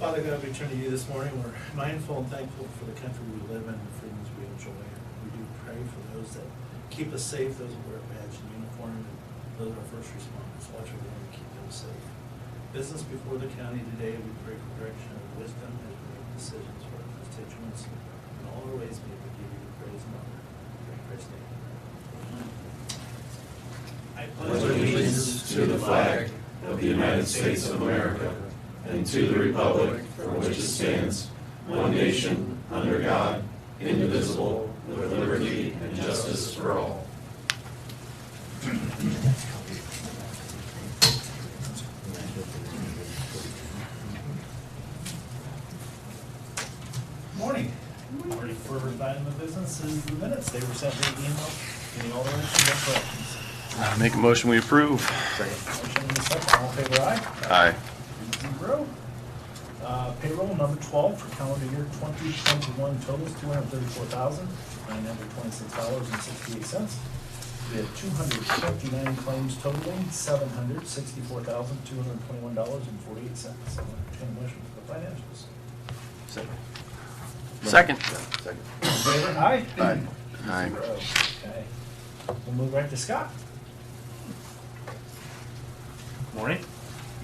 Father God, we turn to you this morning. We're mindful and thankful for the country we live in and the freedoms we enjoy. We do pray for those that keep us safe, those that wear a badge and uniform, and those that are first responders. Watch over them and keep them safe. Business before the county today, we pray for direction and wisdom as we make decisions for our constituents. In all our ways, may we give you the praise and honor. In Christ's name. I pledge allegiance to the flag of the United States of America and to the republic for which it stands, one nation, under God, indivisible, with liberty and justice for all. Morning. Already first item of business is the minutes. They were sent via email. Any alterations or corrections? Make a motion, we approve. Motion and a second. All in favor, aye? Aye. 3-0. Payroll number 12 for calendar year 2021 totals $234,926.68. We had 259 claims totaling $764,221.48. So entertain a motion for the financials. Second. All in favor? Aye? Aye. 3-0. Okay. We'll move right to Scott. Morning.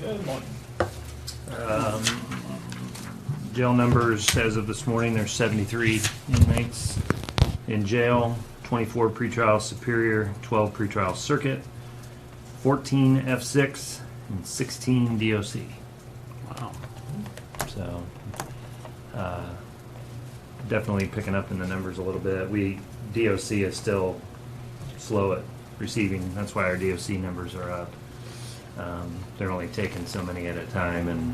Good morning. Jail numbers as of this morning, there's 73 inmates in jail, 24 pretrial superior, 12 pretrial circuit, 14 F6, and 16 DOC. Wow. So, definitely picking up in the numbers a little bit. DOC is still slow at receiving. That's why our DOC numbers are up. They're only taking so many at a time, and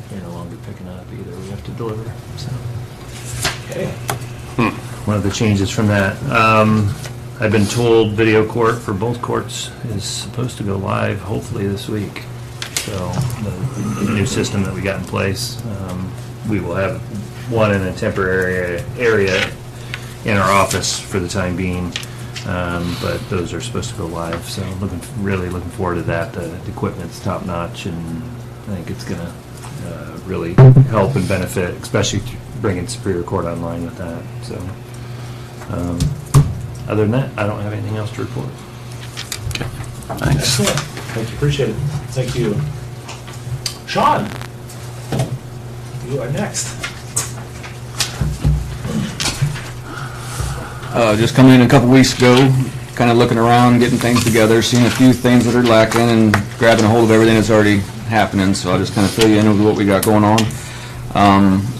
they're no longer picking up either. We have to deliver. So, Okay. one of the changes from that. I've been told video court for both courts is supposed to go live hopefully this week. So the new system that we got in place, we will have one in a temporary area in our office for the time being. But those are supposed to go live, so really looking forward to that. The equipment's top notch, and I think it's going to really help and benefit, especially bringing Superior Court online with that. So, other than that, I don't have anything else to report. Thanks. Excellent. Thank you. Appreciate it. Thank you. Sean, you are next. Just coming in a couple weeks ago, kind of looking around, getting things together, seeing a few things that are lacking, and grabbing a hold of everything that's already happening. So I'll just kind of fill you in with what we got going on.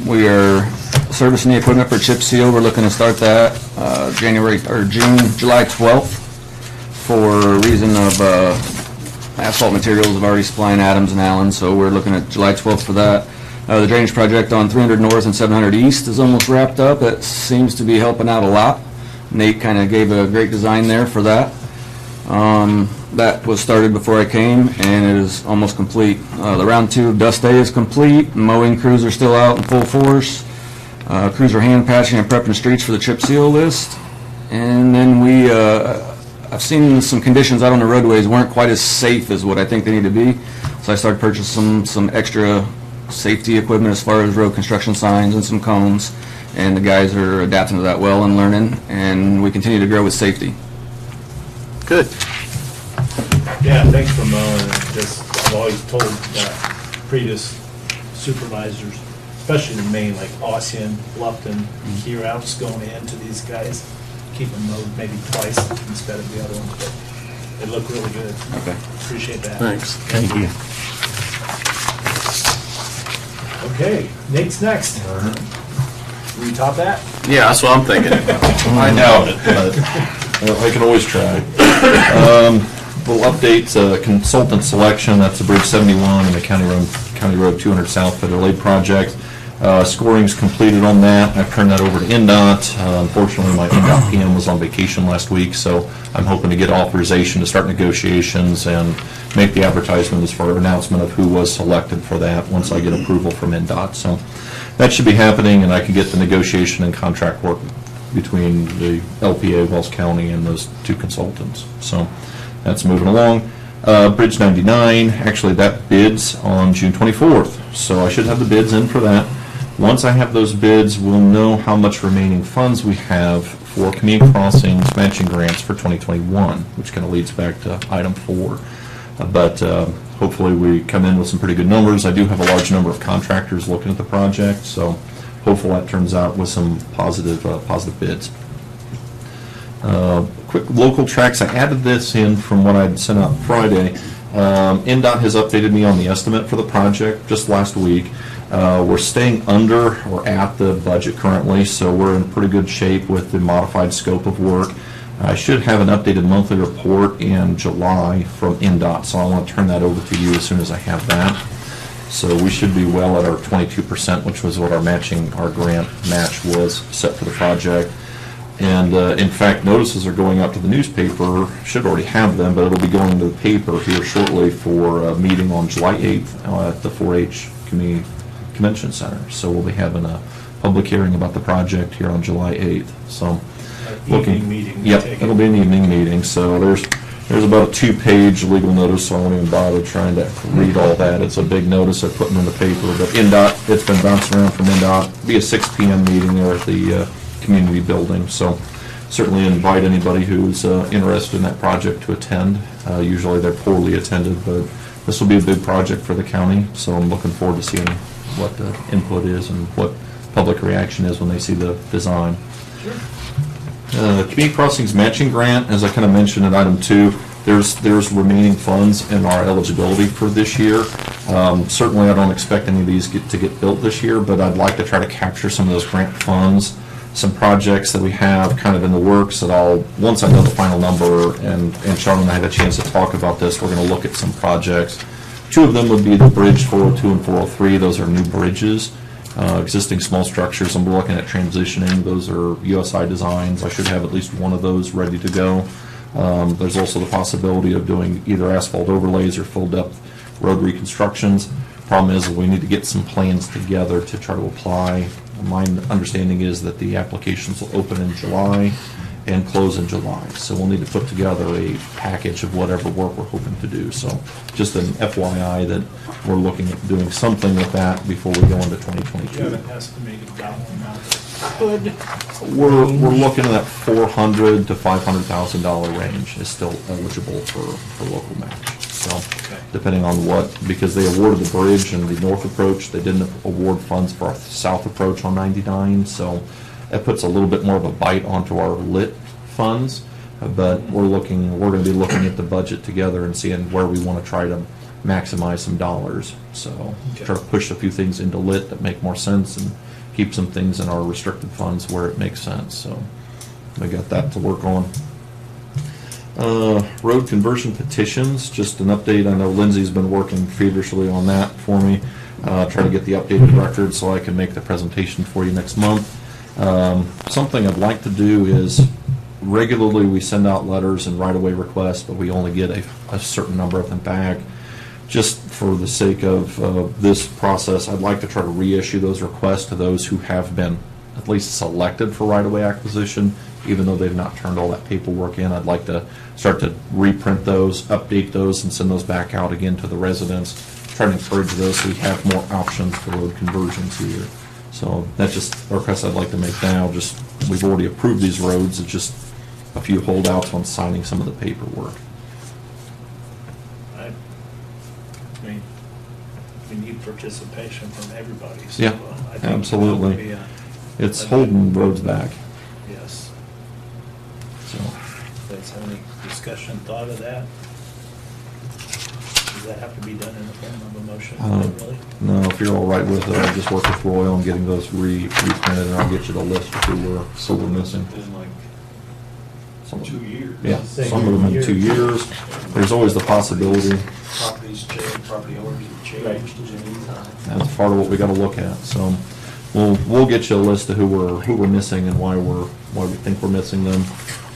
We are servicing the equipment for chip seal. We're looking to start that July 12th. For a reason of asphalt materials, I've already supplying Adams and Allen, so we're looking at July 12th for that. The drainage project on 300 North and 700 East is almost wrapped up. It seems to be helping out a lot. Nate kind of gave a great design there for that. That was started before I came, and it is almost complete. The round 2 of dust day is complete. Mowing crews are still out in full force. Crews are hand patching and prepping streets for the chip seal list. And then I've seen some conditions out on the roadways weren't quite as safe as what I think they need to be. So I started purchasing some extra safety equipment as far as road construction signs and some cones. And the guys are adapting to that well and learning, and we continue to grow with safety. Good. Yeah, thanks for mowing. I've always told previous supervisors, especially in Maine, like Ossian, Lupton, Key routes going into these guys, keep them mowed maybe twice instead of the other ones, but they look really good. Okay. Appreciate that. Thanks. Thank you. Okay, Nate's next. Will you top that? Yeah, that's what I'm thinking. I doubt it, but I can always try. We'll update consultant selection. That's the Bridge 71 and the County Road 200 South Federal Aid Project. Scoring's completed on that. I've turned that over to NDOT. Unfortunately, my NDOT PM was on vacation last week, so I'm hoping to get authorization to start negotiations and make the advertisement as far as announcement of who was selected for that once I get approval from NDOT. So that should be happening, and I can get the negotiation and contract work between the LPA, Wells County, and those two consultants. So that's moving along. Bridge 99, actually that bids on June 24th, so I should have the bids in for that. Once I have those bids, we'll know how much remaining funds we have for community crossings matching grants for 2021, which kind of leads back to item 4. But hopefully we come in with some pretty good numbers. I do have a large number of contractors looking at the project, so hopefully that turns out with some positive bids. Quick local tracks, I added this in from what I'd sent out Friday. NDOT has updated me on the estimate for the project just last week. We're staying under or at the budget currently, so we're in pretty good shape with the modified scope of work. I should have an updated monthly report in July from NDOT, so I want to turn that over to you as soon as I have that. So we should be well at our 22%, which was what our grant match was set for the project. And in fact, notices are going out to the newspaper, should already have them, but it'll be going to the paper here shortly for a meeting on July 8th at the 4-H Community Convention Center. So we'll be having a public hearing about the project here on July 8th. So Evening meeting. Yep, it'll be an evening meeting. So there's about a 2-page legal notice, so I won't even bother trying to read all that. It's a big notice they're putting in the paper. But NDOT, it's been bouncing around from NDOT. It'll be a 6 p.m. meeting there at the community building. So certainly invite anybody who's interested in that project to attend. Usually they're poorly attended, but this will be a big project for the county. So I'm looking forward to seeing what the input is and what public reaction is when they see the design. Sure. Community Crossings Matching Grant, as I kind of mentioned in item 2, there's remaining funds in our eligibility for this year. Certainly I don't expect any of these to get built this year, but I'd like to try to capture some of those grant funds. Some projects that we have kind of in the works that once I know the final number, and Sean and I had a chance to talk about this, we're going to look at some projects. 2 of them would be the Bridge 402 and 403. Those are new bridges. Existing small structures, I'm looking at transitioning. Those are USI designs. I should have at least one of those ready to go. There's also the possibility of doing either asphalt overlays or full depth road reconstructions. Problem is we need to get some plans together to try to apply. My understanding is that the applications will open in July and close in July. So we'll need to put together a package of whatever work we're hoping to do. So just an FYI that we're looking at doing something with that before we go into Do you have 2022. an estimated dollar amount that could? We're looking at that $400,000 to $500,000 range is still eligible for local match. So Okay. depending on because they awarded the bridge and the north approach, they didn't award funds for our south approach on 99. So that puts a little bit more of a bite onto our lit funds. But we're going to be looking at the budget together and seeing where we want to try to maximize some dollars. So Okay. try to push a few things into lit that make more sense and keep some things in our restricted funds where it makes sense. So we got that to work on. Road conversion petitions, just an update. I know Lindsay's been working feverishly on that for me. Try to get the updated record so I can make the presentation for you next month. Something I'd like to do is regularly we send out letters and right-of-way requests, but we only get a certain number of them back. Just for the sake of this process, I'd like to try to reissue those requests to those who have been at least selected for right-of-way acquisition, even though they've not turned all that paperwork in. I'd like to start to reprint those, update those, and send those back out again to the residents. Try to encourage those so we have more options for road conversions here. So that's just a request I'd like to make now. We've already approved these roads. It's just a few holdouts on signing some of the paperwork. I mean, we need participation from everybody. So Yeah, I think absolutely. that would be It's holding roads back. yes. So Let's have any discussion, thought of that? Does that have to be done in the form of a motion, really? no, if you're all right with it, I'll just work with Roy on getting those reprinted, and I'll get you the list of who we're missing. In like Some of 2 years. Yeah, some of them in 2 years. There's always the possibility. Properties change, property owners have changed at any time. That's part of what we got to look at. So we'll get you a list of who we're missing and why we think we're missing them.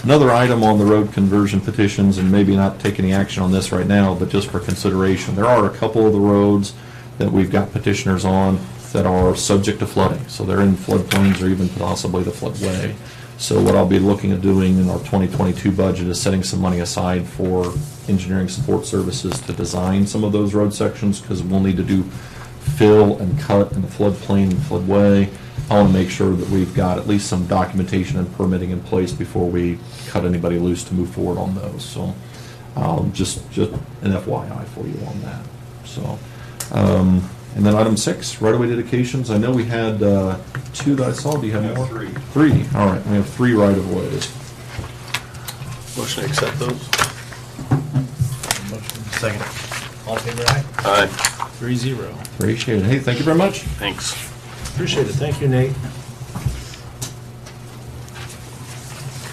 Another item on the road conversion petitions, and maybe not take any action on this right now, but just for consideration, there are a couple of the roads that we've got petitioners on that are subject to flooding. So they're in floodplains or even possibly the floodway. So what I'll be looking at doing in our 2022 budget is setting some money aside for engineering support services to design some of those road sections, because we'll need to do fill and cut in the floodplain and floodway. I want to make sure that we've got at least some documentation and permitting in place before we cut anybody loose to move forward on those. So just an FYI for you on that. So, and then item 6, right-of-way dedications. I know we had 2 that I saw. Do you have We have more? 3. 3. All right, we have 3 right-of-ways. Motion to accept those? Motion second. All in favor, aye? Aye. 3-0. Appreciate it. Hey, thank you very much. Thanks. Appreciate it. Thank you, Nate.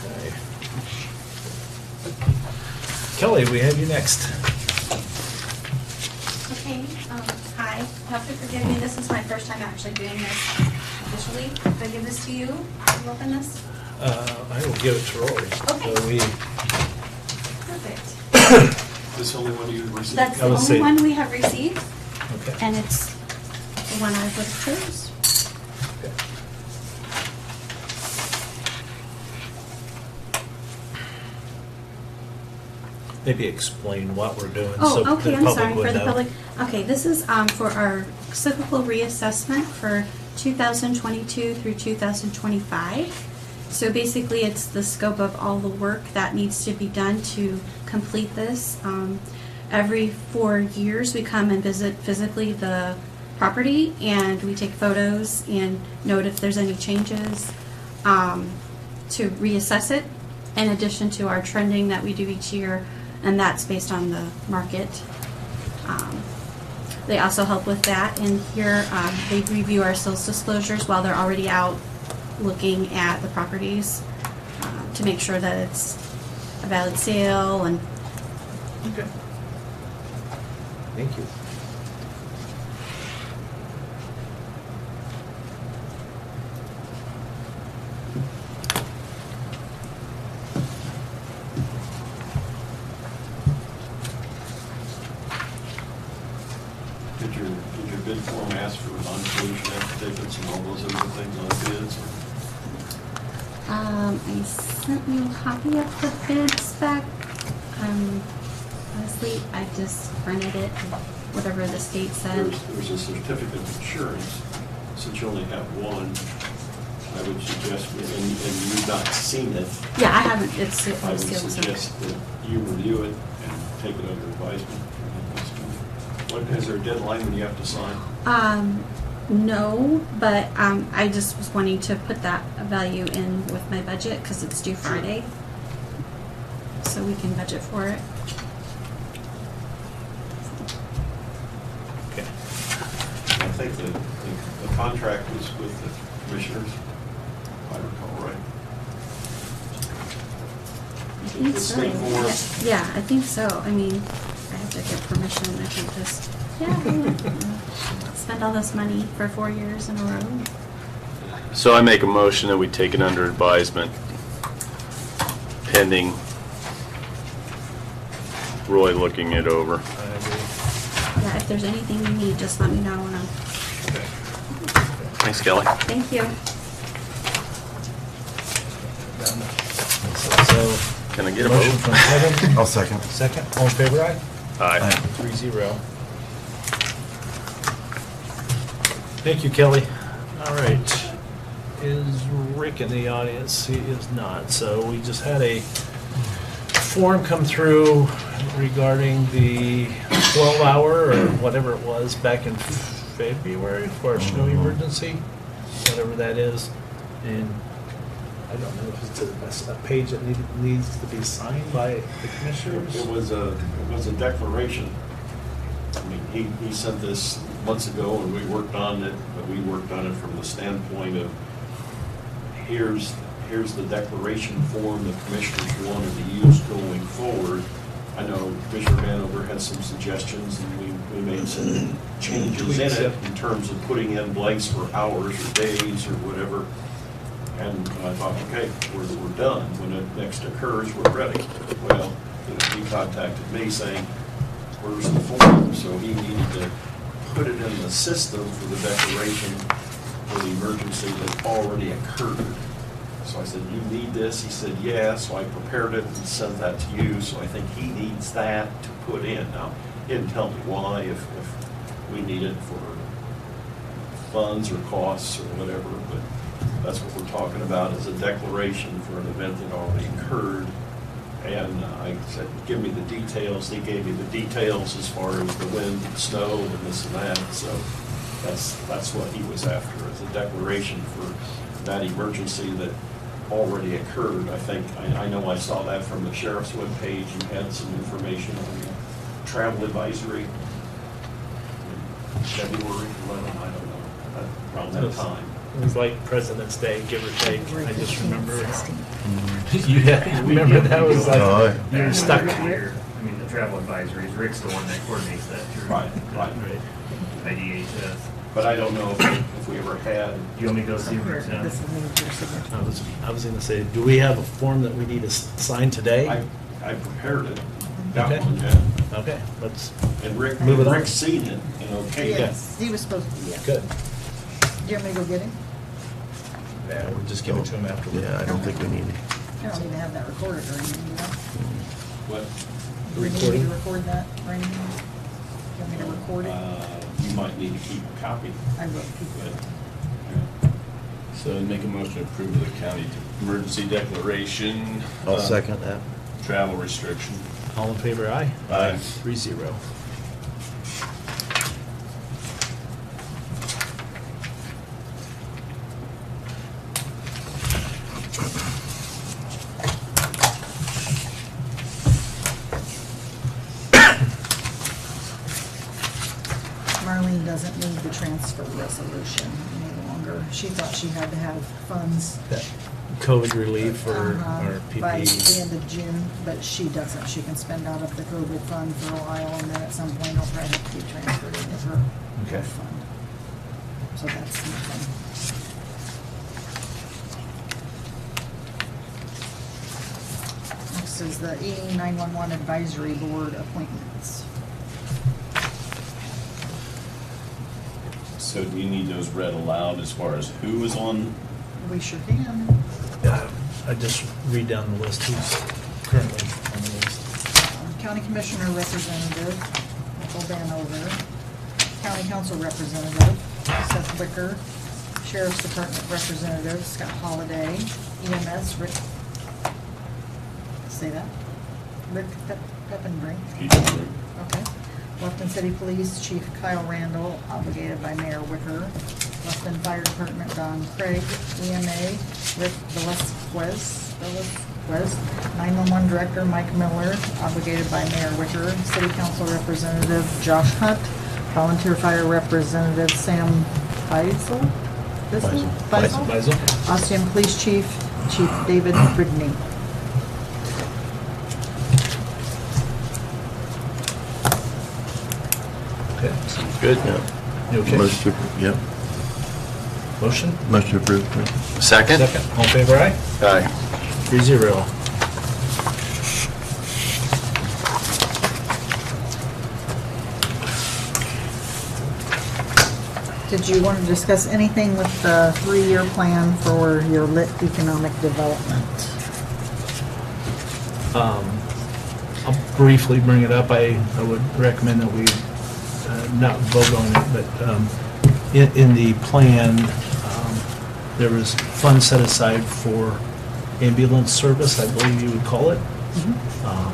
Okay. Kelly, we have you next. Okay, hi, have to forgive me, this is my first time actually doing this officially. Can I give this to you to open this? I will give it to Rory. Okay. So we, Perfect. This only one you received? That's I the would only say- one we have received, okay. and it's the one I would have chose. Okay. Maybe explain what we're doing. so Oh, okay, the I'm public sorry, would for the know. public. Okay, this is for our cyclical reassessment for 2022 through 2025. So basically, it's the scope of all the work that needs to be done to complete this. Every 4 years, we come and visit physically the property, and we take photos and note if there's any changes to reassess it, in addition to our trending that we do each year, and that's based on the market. They also help with that, and here they review our sales disclosures while they're already out looking at the properties to make sure that it's a valid sale. And Okay. Thank you. Did your bid form ask for non-pollution affidavits and all those other things on bids? I sent you a copy of the bid spec. Honestly, I just printed it, whatever the state said. There's a certificate of insurance, since you only have one, I would suggest, and you've not seen it, Yeah, I haven't, it's I would sealed, so. suggest that you review it and take it under advisement. What, is there a deadline when you have to sign? No, but I just was wanting to put that value in with my budget because it's due Friday. So we can budget for it. Okay. I think the contract was with the commissioners, if I recall right. I think The so. state board. Yeah, I think so. I mean, I have to get permission. I can't just, spend all this money for 4 years in a row. So I make a motion that we take it under advisement pending Roy looking it over. I agree. Yeah, if there's anything you need, just let me know and I'll, Okay. Thanks, Kelly. thank you. So, Can I get a motion vote? from Kevin. I'll second. Second, all in favor, aye? Aye. 3-0. Thank you, Kelly. All right. Is Rick in the audience? He is not. So we just had a form come through regarding the 12-hour or whatever it was back in February for a snow emergency, whatever that is. And I don't know if it's a page that needs to be signed by the commissioners. It was a declaration. I mean, he sent this months ago and we worked on it, but we worked on it from the standpoint of here's the declaration form the commissioners wanted to use going forward. I know Commissioner Vanover had some suggestions and we made some changes in it in terms of putting in blanks for hours or days or whatever. And I thought, okay, we're done. When it next occurs, we're ready. Well, he contacted me saying, where's the form? So he needed to put it in the system for the declaration for the emergency that already occurred. So I said, you need this? He said, yeah. So I prepared it and sent that to you. So I think he needs that to put in. Now, he didn't tell me why, if we need it for funds or costs or whatever, but that's what we're talking about, is a declaration for an event that already occurred. And I said, give me the details. He gave me the details as far as the wind and snow and this and that. So that's what he was after, is a declaration for that emergency that already occurred. I think, I know I saw that from the sheriff's webpage. You had some information on the travel advisory in February 11, I don't know, around that time. It was like President's Day, give or take. I just remember. Yeah, remember that was like, you were stuck. Here, I mean, the travel advisories, Rick's the one that coordinates that. through Right. IDHS. But I don't know if we ever had. You want me to go see Rick now? I was gonna say, do we have a form that we need to sign today? I prepared it, got Okay. one, yeah. Okay, let's, And Rick, Move it on. Rick's seen it, and okay. Yes, he was supposed to be, yeah. good. Do you want me to go get him? Yeah, we'll just give it to him after. Yeah, I don't think we need it. I don't need to have that recorded or anything, you know? What, Do we need me Recording? to record that or anything? Do you want me to record it? you might need to keep a copy. I will keep But, it. yeah. So I'd make a motion to approve the county emergency declaration. I'll second that. Travel restriction. All in favor, aye? Aye. 3-0. Marlene doesn't need the transfer resolution any longer. She thought she had to have funds That COVID relief or by the PPE. end of June, but she doesn't. She can spend out of the COVID fund for a while, and then at some point it'll probably have to be transferred into her Okay. fund. So that's nothing. Next is the E 911 Advisory Board appointments. So do you need those read aloud as far as who is on? We sure can. Yeah, I just read down the list who's currently on the list. County Commissioner Representative, Michael Vanover. County Council Representative, Seth Wicker. Sheriff's Department Representative, Scott Holliday. EMS, Rick, say that? Rick Peppenbrink. Okay. Lufton City Police Chief Kyle Randall, obligated by Mayor Wicker. Lufton Fire Department Don Craig. EMA Rick Velasquez. 911 Director Mike Miller, obligated by Mayor Wicker. City Council Representative Josh Hunt. Volunteer Fire Representative Sam Faisal. Faisal. Austin Police Chief David Brigney. Okay. Good. You okay? Yep. Motion? Motion approved. Second? Second. All in favor, aye? Aye. 3-0. Did you want to discuss anything with the 3-year plan for your lit economic development? I'll briefly bring it up. I would recommend that we not vote on it, but in the plan, there was funds set aside for ambulance service, I believe you would call it,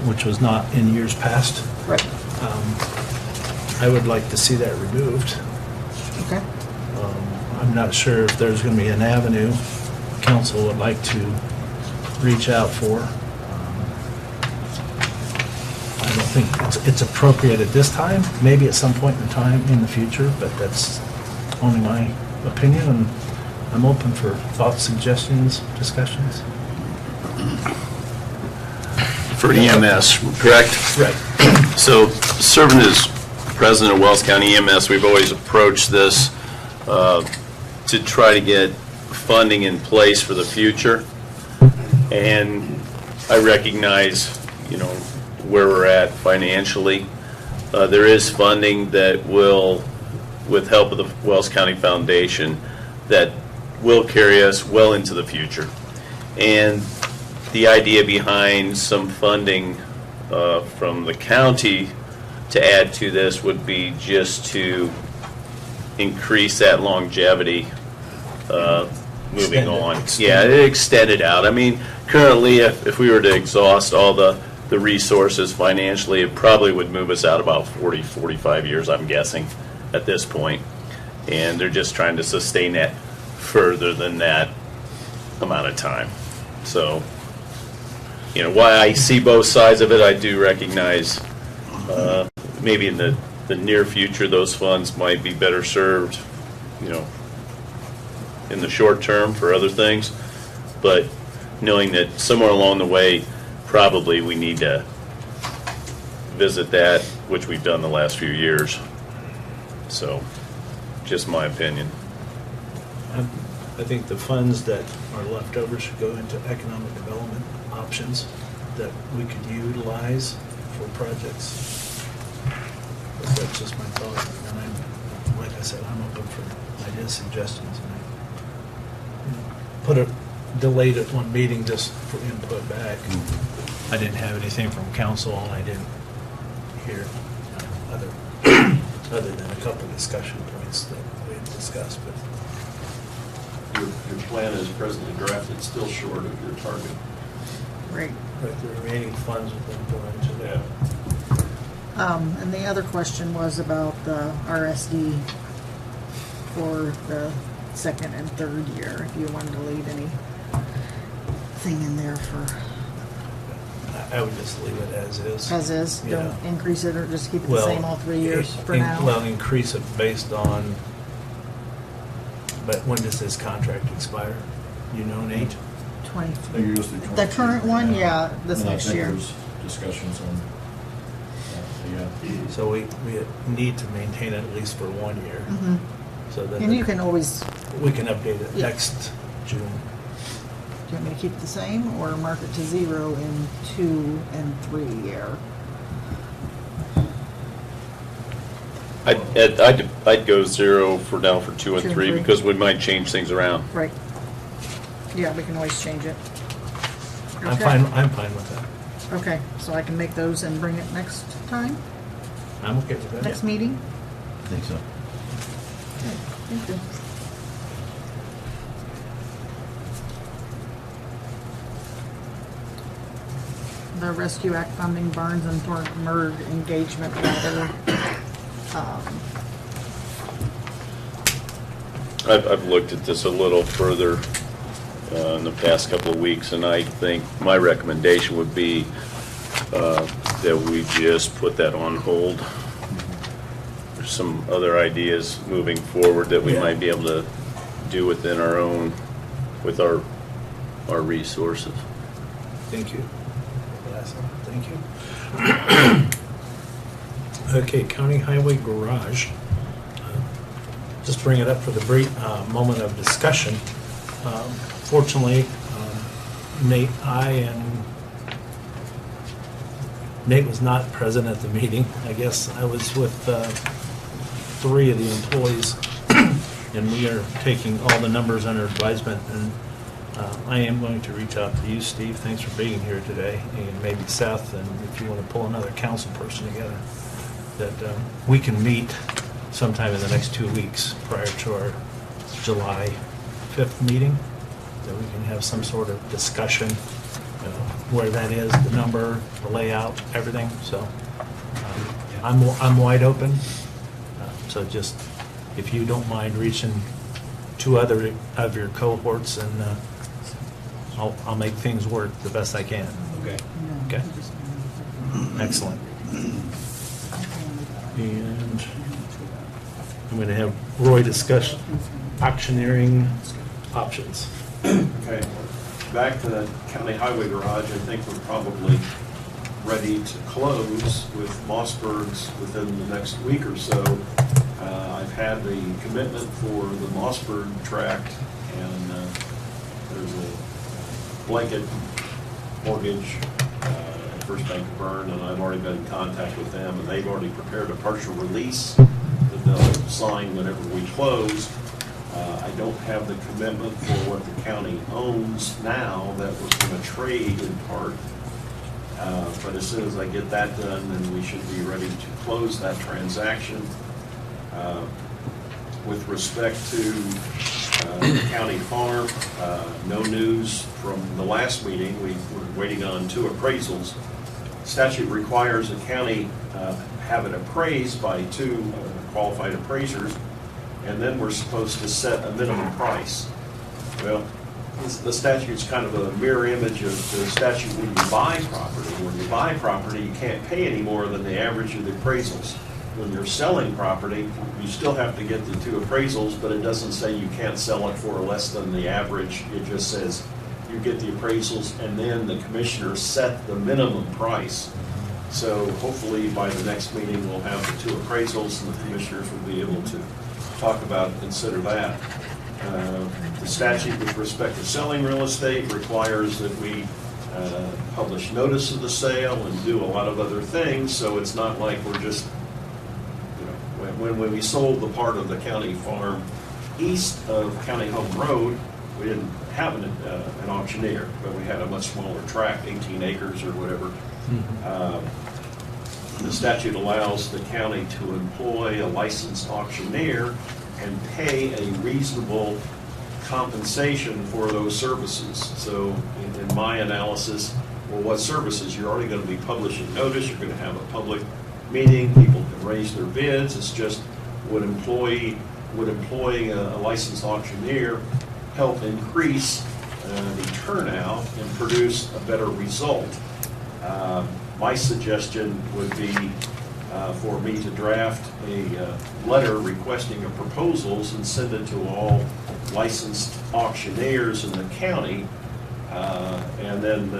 which was not in years past. Right. I would like to see that removed. Okay. I'm not sure if there's going to be an avenue council would like to reach out for. I don't think it's appropriate at this time, maybe at some point in time in the future, but that's only my opinion, and I'm open for thoughts, suggestions, discussions. For EMS, correct? Right. So serving as president of Wells County EMS, we've always approached this to try to get funding in place for the future. And I recognize, where we're at financially. There is funding that will, with help of the Wells County Foundation, that will carry us well into the future. And the idea behind some funding from the county to add to this would be just to increase that longevity moving Extend it. on. Yeah, extend it out. I mean, currently, if we were to exhaust all the resources financially, it probably would move us out about 40, 45 years, I'm guessing, at this point. And they're just trying to sustain that further than that amount of time. So, while I see both sides of it, I do recognize maybe in the near future, those funds might be better served, in the short term for other things. But knowing that somewhere along the way, probably we need to visit that, which we've done the last few years. So, just my opinion. I think the funds that are left over should go into economic development options that we could utilize for projects. But that's just my thought. And I'm, like I said, I'm open for ideas, suggestions. And put it, delayed at one meeting just for input back. I didn't have anything from council, and I didn't hear other than a couple of discussion points that we had discussed. But Your plan as presently drafted still short of your target. Right. but the remaining funds would then go into that. And the other question was about the RSD for the second and third year, if you wanted to leave anything in there for I would just leave it as is. as is, don't Yeah. increase it or just keep it the Well, same all 3 years for now? Well, increase it based on, but when does this contract expire? You know, Nate? 20. Usually The current one, yeah, this And I next think year. there's discussions on, yeah. So we need to maintain it at least for 1 year. Mhm. So then And you can always, we can update it Yeah. next June. do you want me to keep it the same or mark it to 0 in 2 and 3 year? I'd go 0 for now for 2 and 2 and 3 3. because we might change things around. Right. Yeah, we can always change it. I'm Okay. fine with that. Okay, so I can make those and bring it next time, I'm okay with that. next meeting? I think so. Okay, thank you. The Rescue Act funding Barnes and Thornton Merge engagement letter. I've looked at this a little further in the past couple of weeks, and I think my recommendation would be that we just put that on hold. There's some other ideas moving forward that we Yeah. might be able to do within our own, with our resources. Thank you. Thank you. Okay, County Highway Garage. Just bring it up for the brief moment of discussion. Fortunately, Nate was not present at the meeting. I guess I was with 3 of the employees, and we are taking all the numbers under advisement. And I am going to reach out to you, Steve. Thanks for being here today, and maybe Seth, and if you want to pull another council person together, that we can meet sometime in the next 2 weeks prior to our July 5th meeting, that we can have some sort of discussion, where that is, the number, the layout, everything. So I'm wide open. So just, if you don't mind reaching 2 other of your cohorts, and I'll make things work the best I can. Okay. Okay. Excellent. And I'm going to have Roy discuss auctioneering options. Okay, back to the county highway garage, I think we're probably ready to close with Mossberg's within the next week or so. I've had the commitment for the Mossberg tract, and there's a blanket mortgage at First Bank of Bern, and I've already been in contact with them, and they've already prepared a partial release that they'll sign whenever we close. I don't have the commitment for what the county owns now that we're going to trade in part. But as soon as I get that done, then we should be ready to close that transaction. With respect to the county farm, no news from the last meeting. We were waiting on 2 appraisals. Statute requires the county have it appraised by 2 qualified appraisers, and then we're supposed to set a minimum price. Well, the statute's kind of a mirror image of the statute when you buy property. When you buy property, you can't pay any more than the average of the appraisals. When you're selling property, you still have to get the 2 appraisals, but it doesn't say you can't sell it for less than the average. It just says you get the appraisals, and then the commissioners set the minimum price. So hopefully by the next meeting, we'll have the 2 appraisals, and the commissioners will be able to talk about and consider that. The statute with respect to selling real estate requires that we publish notice of the sale and do a lot of other things, so it's not like we're just, when we sold the part of the county farm east of County Home Road, we didn't have an auctioneer, but we had a much smaller tract, 18 acres or whatever. The statute allows the county to employ a licensed auctioneer and pay a reasonable compensation for those services. So in my analysis, well, what services? You're already going to be publishing notice, you're going to have a public meeting, people can raise their bids. It's just, would employing a licensed auctioneer help increase the turnout and produce a better result? My suggestion would be for me to draft a letter requesting a proposals and send it to all licensed auctioneers in the county, and then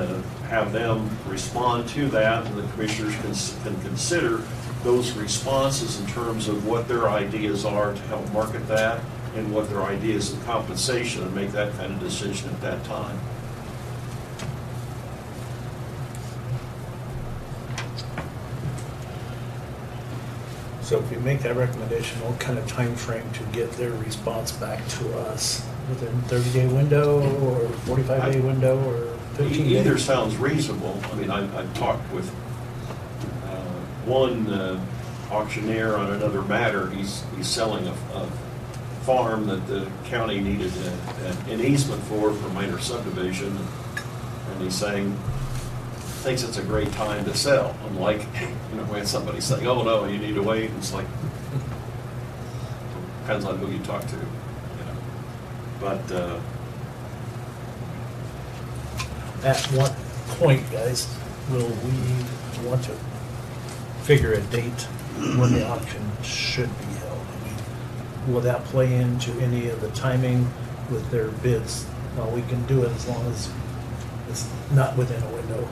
have them respond to that, and the commissioners can consider those responses in terms of what their ideas are to help market that and what their ideas of compensation, and make that kind of decision at that time. So if we make that recommendation, what kind of time frame to get their response back to us? Within 30-day window, or 45-day window, or 15 days? Either sounds reasonable. I mean, I talked with one auctioneer on another matter. He's selling a farm that the county needed an easement for minor subdivision, and he's saying, thinks it's a great time to sell. Unlike, when somebody's saying, oh, no, you need to wait, it's like, depends on who you talk to, But At what point, guys, will we want to figure a date when the auction should be held? I mean, will that play into any of the timing with their bids? Well, we can do it as long as it's not within a window.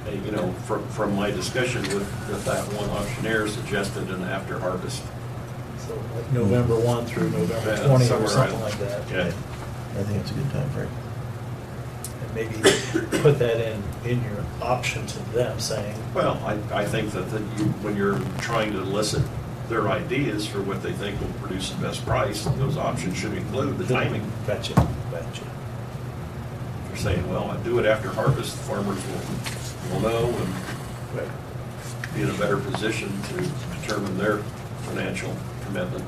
I mean, from my discussion with that one auctioneer, suggested an after harvest. so like November 1 through November Yeah, 20 or somewhere something right. like that. Yeah. I think it's a good time frame. And maybe put that in your option to them, saying, Well, I think that when you're trying to elicit their ideas for what they think will produce the best price, those options should include the timing. Gotcha. If you're saying, well, I do it after harvest, the farmers will know and Right. be in a better position to determine their financial commitment.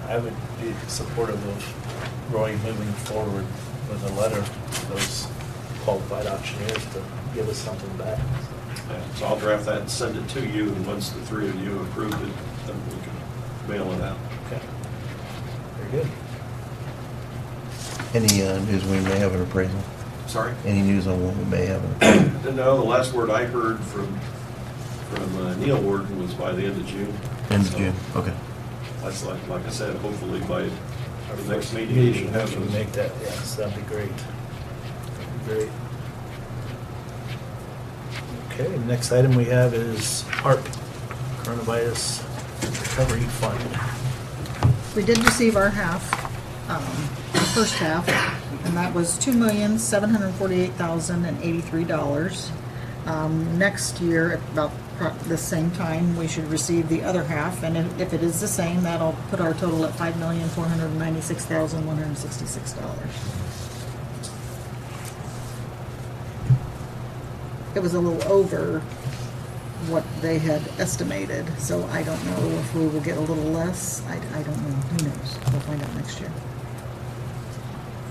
I would be supportive of Roy moving forward with a letter to those qualified auctioneers to give us something back. Yeah, so I'll draft that and send it to you, and once the 3 of you approve it, then we can mail it out. Okay. Very good. Any news we may have an appraisal? Sorry? Any news on when we may have an appraisal? No, the last word I heard from Neil Warden was by the end of June. End of So June, okay. That's like I said, hopefully by the next meeting, you should have Can those. make that, yes, that'd be great. That'd be great. Okay, next item we have is ARP, Coronavirus Recovery Fund. We did receive our half, first half, and that was $2,748,083. Next year, about the same time, we should receive the other half, and if it is the same, that'll put our total at $5,496,166. It was a little over what they had estimated, so I don't know if we will get a little less. I don't know. Who knows? We'll find out next year.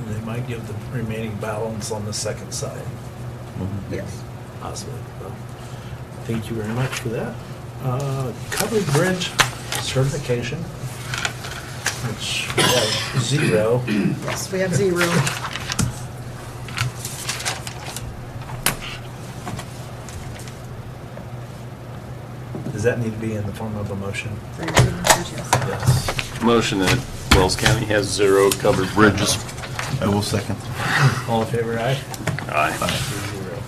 And they might give the remaining balance on the second side, Yes. possibly. So, thank you very much for that. Covered bridge certification, which we have 0. Yes, we have 0. Does that need to be in the form of a motion? For your signatures, yes. Yes. Motion that Wells County has 0 covered bridges. I will second. All in favor, aye? Aye. 3-0.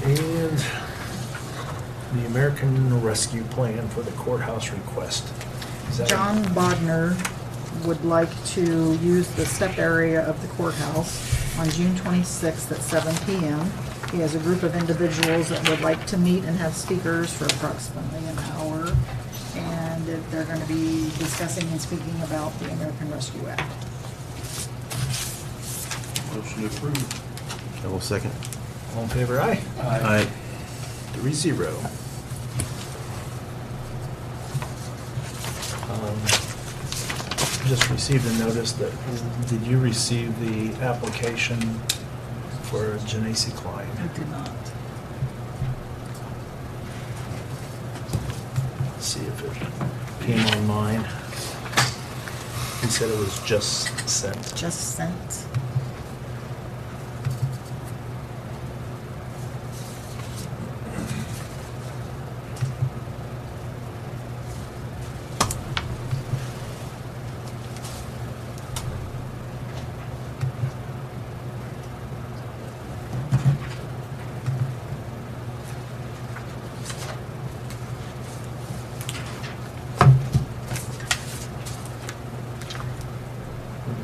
And the American Rescue Plan for the courthouse request. Is that- John Bodner would like to use the step area of the courthouse on June 26th at 7 PM. He has a group of individuals that would like to meet and have speakers for approximately an hour. And they're going to be discussing and speaking about the American Rescue Act. Motion approved. I will second. All in favor, aye? Aye. 3-0. Just received a notice that, did you receive the application for Genesi Klein? I did not. Let's see if it came online. He said it was just sent. Just sent.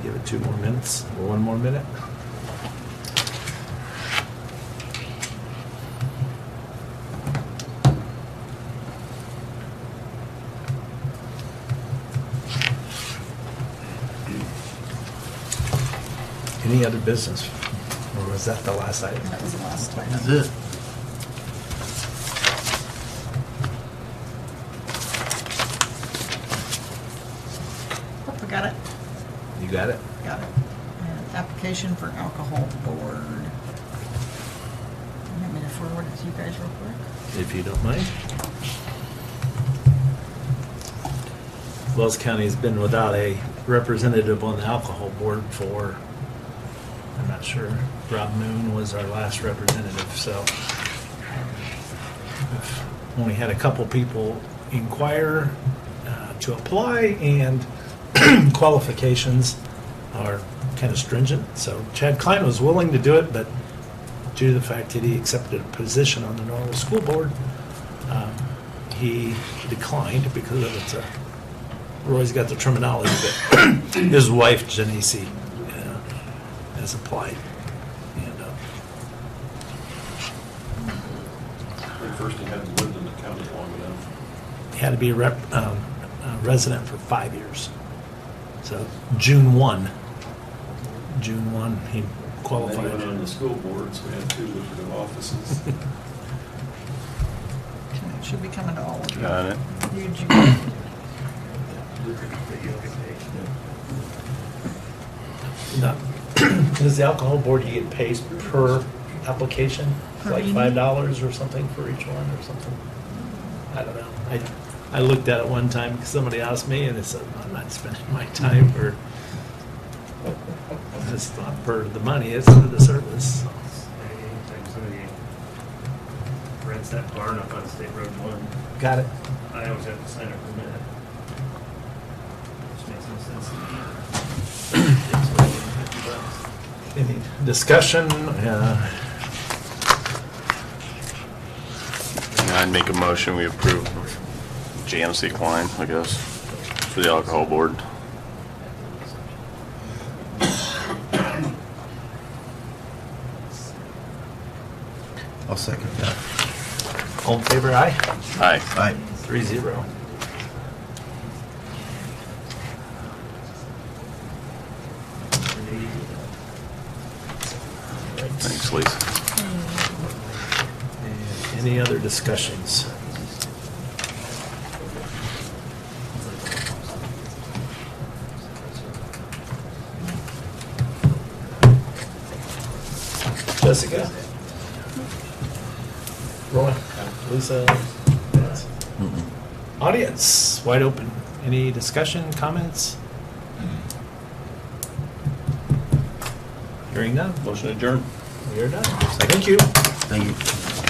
Give it 2 more minutes, or 1 more minute. Any other business? Or was that the last item? That was the last time. That's it. Oh, we got it. You got it? Got it. And application for alcohol board. You want me to forward it to you guys real quick? If you don't mind. Wells County has been without a representative on the alcohol board for, I'm not sure, Rob Moon was our last representative, so. We've only had a couple people inquire to apply, and qualifications are kind of stringent. So Chad Klein was willing to do it, but due to the fact that he accepted a position on the Norwell School Board, he declined because of it's a, Roy's got the terminology, but his wife, Genesi, has applied. And First, he hadn't lived in the county long enough. he had to be a resident for 5 years. So June 1, he And then he qualified. went on the school board, so we had 2 lucrative offices. It should be coming to all of you. Got it. No. Does the alcohol board, you get paid per application? Per Like meeting? $5 or something for each one or something? I don't know. I looked at it one time because somebody asked me and I said, I'm not spending my time for, it's not per the money, it's for the service. Anytime somebody rents that barn up on State Road 1, Got it? I always have to sign a permit. Which makes no sense to me. It's $50. Any discussion? I'd make a motion, we approve Jancy Klein, I guess, for the alcohol board. All in favor, aye? Aye. Aye. 3-0. Thanks, Lisa. And any other discussions? Jessica? Roy? Lisa? Audience, wide open. Any discussion, comments? Hearing none, Motion adjourned. we are done. Thank you. Thank you.